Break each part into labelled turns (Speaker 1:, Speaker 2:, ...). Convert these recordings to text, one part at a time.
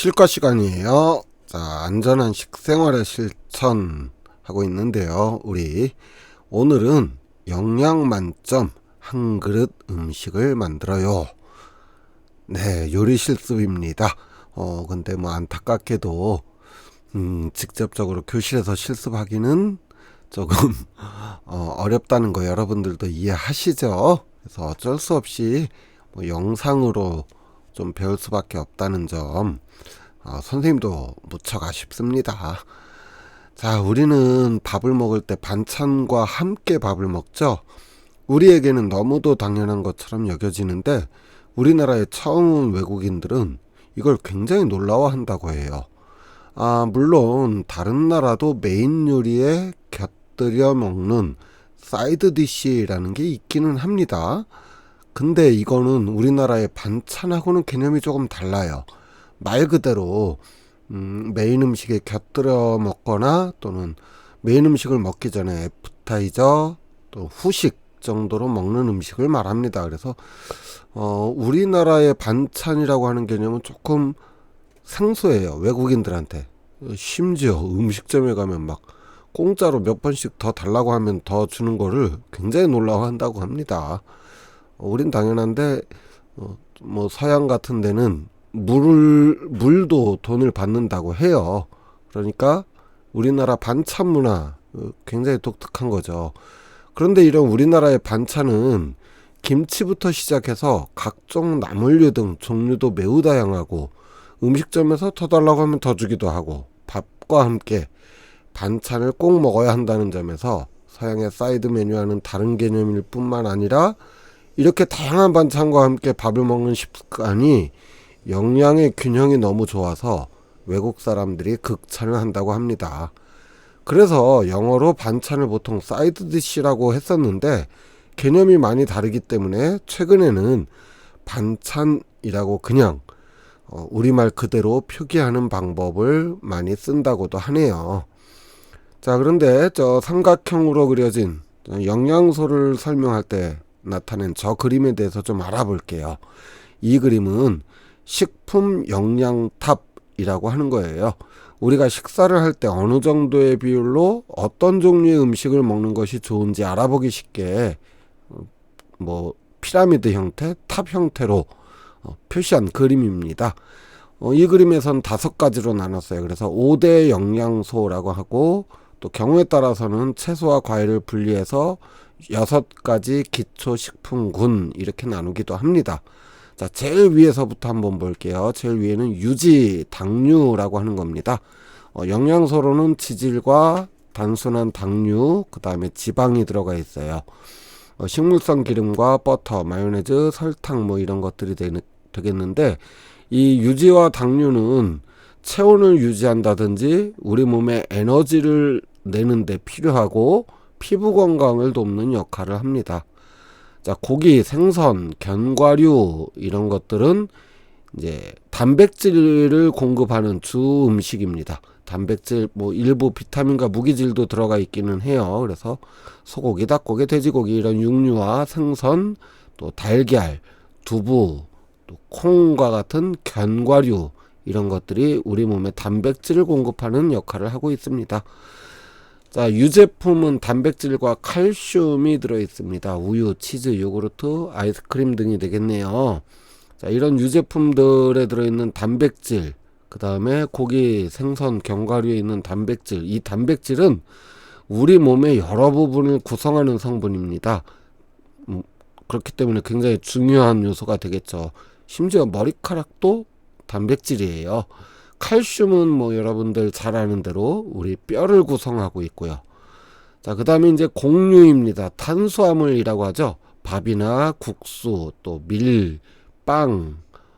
Speaker 1: 실과 시간이에요. 자, 안전한 식생활의 실천하고 있는데요. 우리 오늘은 영양 만점 한 그릇 음식을 만들어요. 네, 요리 실습입니다. 근데 뭐 안타깝게도 직접적으로 교실에서 실습하기는 조금 어렵다는 거 여러분들도 이해하시죠? 그래서 어쩔 수 없이 뭐 영상으로 좀 배울 수밖에 없다는 점 선생님도 무척 아쉽습니다. 자, 우리는 밥을 먹을 때 반찬과 함께 밥을 먹죠. 우리에게는 너무도 당연한 것처럼 여겨지는데 우리나라에 처음 온 외국인들은 이걸 굉장히 놀라워한다고 해요. 물론 다른 나라도 메인 요리에 곁들여 먹는 사이드 디시라는 게 있기는 합니다. 근데 이거는 우리나라의 반찬하고는 개념이 조금 달라요. 말 그대로 메인 음식에 곁들여 먹거나 또는 메인 음식을 먹기 전에 애프타이저 또 후식 정도로 먹는 음식을 말합니다. 그래서 우리나라의 반찬이라고 하는 개념은 조금 생소해요, 외국인들한테. 심지어 음식점에 가면 막 공짜로 몇 번씩 더 달라고 하면 더 주는 거를 굉장히 놀라워한다고 합니다. 우린 당연한데 뭐 서양 같은 데는 물도 돈을 받는다고 해요. 그러니까 우리나라 반찬 문화 굉장히 독특한 거죠. 그런데 이런 우리나라의 반찬은 김치부터 시작해서 각종 나물류 등 종류도 매우 다양하고 음식점에서 더 달라고 하면 더 주기도 하고 밥과 함께 반찬을 꼭 먹어야 한다는 점에서 서양의 사이드 메뉴와는 다른 개념일 뿐만 아니라 이렇게 다양한 반찬과 함께 밥을 먹는 습관이 영양의 균형이 너무 좋아서 외국 사람들이 극찬을 한다고 합니다. 그래서 영어로 반찬을 보통 사이드 디시라고 했었는데 개념이 많이 다르기 때문에 최근에는 반찬이라고 그냥 우리말 그대로 표기하는 방법을 많이 쓴다고도 하네요. 자, 그런데 저 삼각형으로 그려진 영양소를 설명할 때 나타낸 저 그림에 대해서 좀 알아볼게요. 이 그림은 식품 영양탑이라고 하는 거예요. 우리가 식사를 할 때 어느 정도의 비율로 어떤 종류의 음식을 먹는 것이 좋은지 알아보기 쉽게 뭐 피라미드 형태, 탑 형태로 표시한 그림입니다. 이 그림에선 5가지로 나눴어요. 그래서 5대 영양소라고 하고 또 경우에 따라서는 채소와 과일을 분리해서 6가지 기초식품군 이렇게 나누기도 합니다. 자, 제일 위에서부터 한번 볼게요. 제일 위에는 유지 당류라고 하는 겁니다. 영양소로는 지질과 단순한 당류, 그 다음에 지방이 들어가 있어요. 식물성 기름과 버터, 마요네즈, 설탕 뭐 이런 것들이 되겠는데 이 유지와 당류는 체온을 유지한다든지 우리 몸에 에너지를 내는데 필요하고 피부 건강을 돕는 역할을 합니다. 자, 고기, 생선, 견과류 이런 것들은 이제 단백질을 공급하는 주 음식입니다. 단백질 뭐 일부 비타민과 무기질도 들어가 있기는 해요. 그래서 소고기, 닭고기, 돼지고기 이런 육류와 생선, 또 달걀, 두부, 또 콩과 같은 견과류 이런 것들이 우리 몸에 단백질을 공급하는 역할을 하고 있습니다. 자, 유제품은 단백질과 칼슘이 들어있습니다. 우유, 치즈, 요구르트, 아이스크림 등이 되겠네요. 자, 이런 유제품들에 들어있는 단백질, 그 다음에 고기, 생선, 견과류에 있는 단백질, 이 단백질은 우리 몸의 여러 부분을 구성하는 성분입니다. 그렇기 때문에 굉장히 중요한 요소가 되겠죠. 심지어 머리카락도 단백질이에요. 칼슘은 뭐 여러분들 잘 아는 대로 우리 뼈를 구성하고 있고요. 자, 그 다음에 이제 곡류입니다. 탄수화물이라고 하죠. 밥이나 국수, 또 밀, 빵,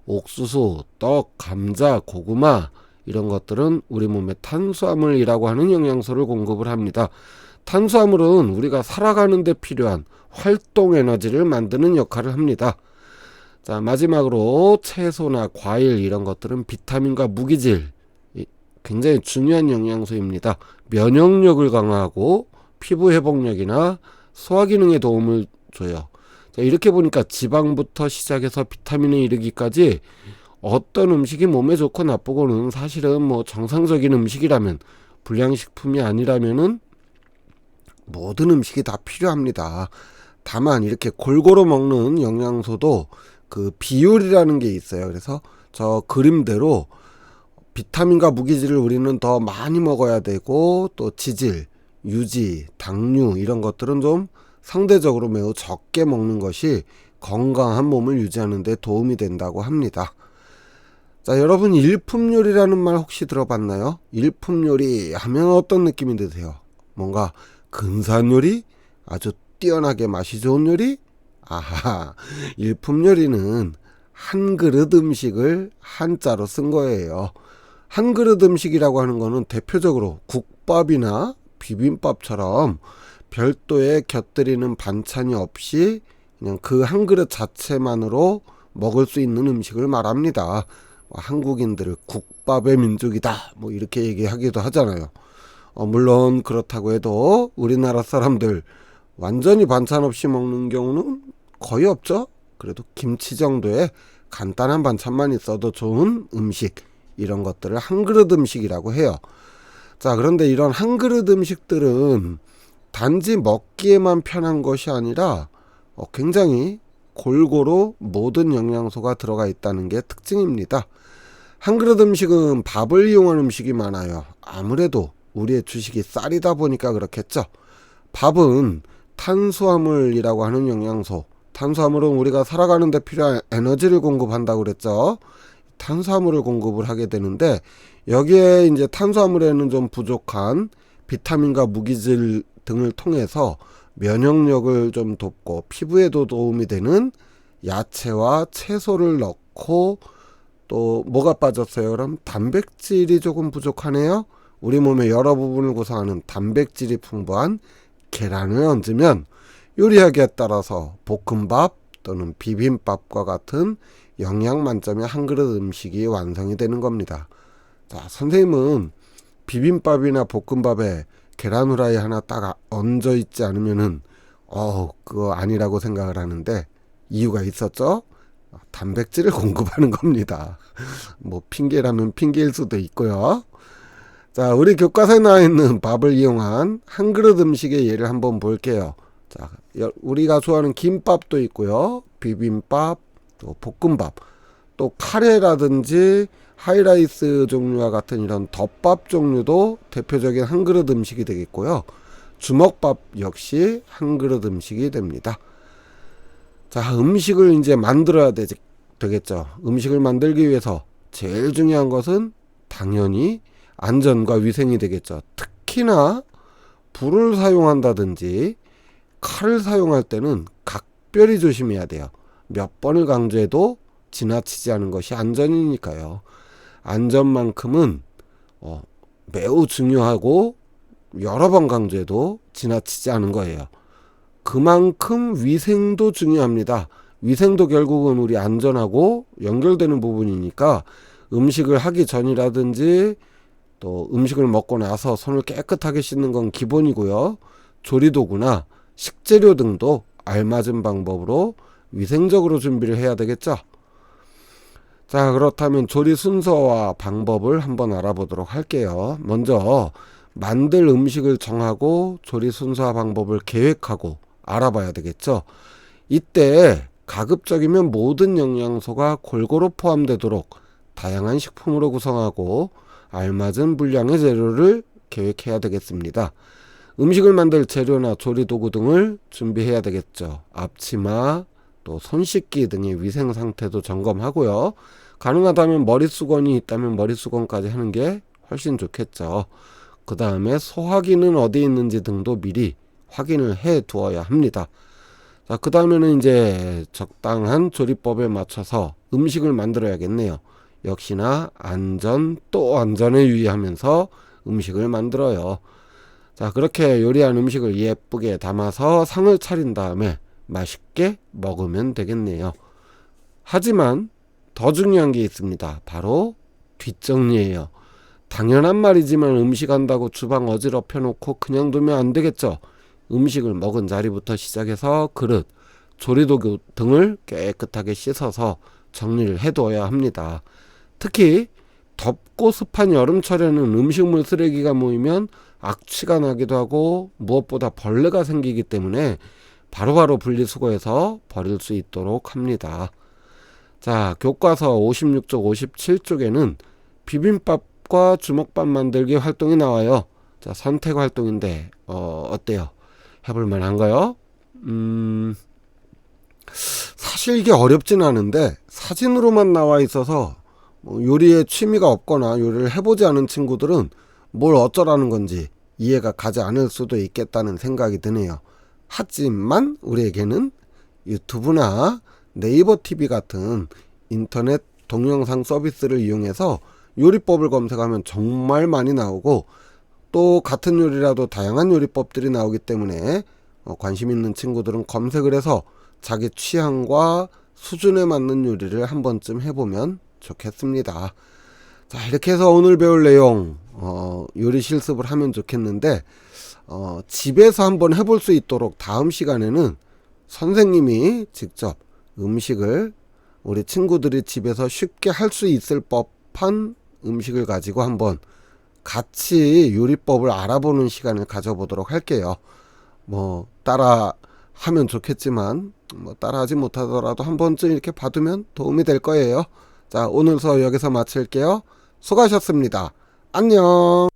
Speaker 1: 옥수수, 떡, 감자, 고구마 이런 것들은 우리 몸에 탄수화물이라고 하는 영양소를 공급을 합니다. 탄수화물은 우리가 살아가는 데 필요한 활동 에너지를 만드는 역할을 합니다. 자, 마지막으로 채소나 과일 이런 것들은 비타민과 무기질 굉장히 중요한 영양소입니다. 면역력을 강화하고 피부 회복력이나 소화 기능에 도움을 줘요. 자, 이렇게 보니까 지방부터 시작해서 비타민에 이르기까지 어떤 음식이 몸에 좋고 나쁘고는 사실은 뭐 정상적인 음식이라면, 불량식품이 아니라면은 모든 음식이 다 필요합니다. 다만 이렇게 골고루 먹는 영양소도 그 비율이라는 게 있어요. 그래서 저 그림대로 비타민과 무기질을 우리는 더 많이 먹어야 되고, 또 지질, 유지, 당류 이런 것들은 좀 상대적으로 매우 적게 먹는 것이 건강한 몸을 유지하는 데 도움이 된다고 합니다. 자, 여러분 일품요리라는 말 혹시 들어봤나요? 일품요리 하면 어떤 느낌이 드세요? 뭔가 근사한 요리? 아주 뛰어나게 맛이 좋은 요리? 아하, 일품요리는 한 그릇 음식을 한자로 쓴 거예요. 한 그릇 음식이라고 하는 거는 대표적으로 국밥이나 비빔밥처럼 별도의 곁들이는 반찬이 없이 그냥 그 한 그릇 자체만으로 먹을 수 있는 음식을 말합니다. 한국인들을 국밥의 민족이다 뭐 이렇게 얘기하기도 하잖아요. 물론 그렇다고 해도 우리나라 사람들 완전히 반찬 없이 먹는 경우는 거의 없죠. 그래도 김치 정도의 간단한 반찬만 있어도 좋은 음식, 이런 것들을 한 그릇 음식이라고 해요. 자, 그런데 이런 한 그릇 음식들은 단지 먹기에만 편한 것이 아니라 굉장히 골고루 모든 영양소가 들어가 있다는 게 특징입니다. 한 그릇 음식은 밥을 이용한 음식이 많아요. 아무래도 우리의 주식이 쌀이다 보니까 그렇겠죠. 밥은 탄수화물이라고 하는 영양소, 탄수화물은 우리가 살아가는 데 필요한 에너지를 공급한다고 그랬죠. 탄수화물을 공급을 하게 되는데, 여기에 이제 탄수화물에는 좀 부족한 비타민과 무기질 등을 통해서 면역력을 좀 돕고 피부에도 도움이 되는 야채와 채소를 넣고, 또 뭐가 빠졌어요? 그럼 단백질이 조금 부족하네요. 우리 몸의 여러 부분을 구성하는 단백질이 풍부한 계란을 얹으면 요리하기에 따라서 볶음밥 또는 비빔밥과 같은 영양 만점의 한 그릇 음식이 완성이 되는 겁니다. 자, 선생님은 비빔밥이나 볶음밥에 계란 후라이 하나 딱 얹어 있지 않으면은 그거 아니라고 생각을 하는데, 이유가 있었죠? 단백질을 공급하는 겁니다. 뭐 핑계라면 핑계일 수도 있고요. 자, 우리 교과서에 나와 있는 밥을 이용한 한 그릇 음식의 예를 한번 볼게요. 자, 우리가 좋아하는 김밥도 있고요. 비빔밥, 또 볶음밥, 또 카레라든지 하이라이스 종류와 같은 이런 덮밥 종류도 대표적인 한 그릇 음식이 되겠고요. 주먹밥 역시 한 그릇 음식이 됩니다. 자, 음식을 이제 만들어야 되겠죠. 음식을 만들기 위해서 제일 중요한 것은 당연히 안전과 위생이 되겠죠. 특히나 불을 사용한다든지 칼을 사용할 때는 각별히 조심해야 돼요. 몇 번을 강조해도 지나치지 않은 것이 안전이니까요. 안전만큼은 매우 중요하고 여러 번 강조해도 지나치지 않은 거예요. 그만큼 위생도 중요합니다. 위생도 결국은 우리 안전하고 연결되는 부분이니까 음식을 하기 전이라든지 또 음식을 먹고 나서 손을 깨끗하게 씻는 건 기본이고요. 조리도구나 식재료 등도 알맞은 방법으로 위생적으로 준비를 해야 되겠죠. 자, 그렇다면 조리 순서와 방법을 한번 알아보도록 할게요. 먼저 만들 음식을 정하고 조리 순서와 방법을 계획하고 알아봐야 되겠죠. 이때 가급적이면 모든 영양소가 골고루 포함되도록 다양한 식품으로 구성하고 알맞은 분량의 재료를 계획해야 되겠습니다. 음식을 만들 재료나 조리도구 등을 준비해야 되겠죠. 앞치마, 또 손 씻기 등의 위생 상태도 점검하고요. 가능하다면 머리수건이 있다면 머리수건까지 하는 게 훨씬 좋겠죠. 그 다음에 소화기는 어디 있는지 등도 미리 확인을 해 두어야 합니다. 자, 그 다음에는 이제 적당한 조리법에 맞춰서 음식을 만들어야겠네요. 역시나 안전 또 안전에 유의하면서 음식을 만들어요. 자, 그렇게 요리한 음식을 예쁘게 담아서 상을 차린 다음에 맛있게 먹으면 되겠네요. 하지만 더 중요한 게 있습니다. 바로 뒷정리예요. 당연한 말이지만 음식한다고 주방 어지럽혀 놓고 그냥 두면 안 되겠죠. 음식을 먹은 자리부터 시작해서 그릇, 조리도구 등을 깨끗하게 씻어서 정리를 해둬야 합니다. 특히 덥고 습한 여름철에는 음식물 쓰레기가 모이면 악취가 나기도 하고 무엇보다 벌레가 생기기 때문에 바로바로 분리수거해서 버릴 수 있도록 합니다. 자, 교과서 56쪽 57쪽에는 비빔밥과 주먹밥 만들기 활동이 나와요. 자, 선택 활동인데 어때요? 해볼 만한가요? 사실 이게 어렵진 않은데 사진으로만 나와 있어서 요리에 취미가 없거나 요리를 해보지 않은 친구들은 뭘 어쩌라는 건지 이해가 가지 않을 수도 있겠다는 생각이 드네요. 하지만 우리에게는 유튜브나 네이버 TV 같은 인터넷 동영상 서비스를 이용해서 요리법을 검색하면 정말 많이 나오고, 또 같은 요리라도 다양한 요리법들이 나오기 때문에 관심 있는 친구들은 검색을 해서 자기 취향과 수준에 맞는 요리를 한 번쯤 해보면 좋겠습니다. 자, 이렇게 해서 오늘 배울 내용 요리 실습을 하면 좋겠는데, 집에서 한번 해볼 수 있도록 다음 시간에는 선생님이 직접 음식을 우리 친구들이 집에서 쉽게 할 수 있을 법한 음식을 가지고 한번 같이 요리법을 알아보는 시간을 가져보도록 할게요. 따라 하면 좋겠지만 따라하지 못하더라도 한 번쯤 이렇게 봐두면 도움이 될 거예요. 자, 오늘 수업 여기서 마칠게요. 수고하셨습니다. 안녕.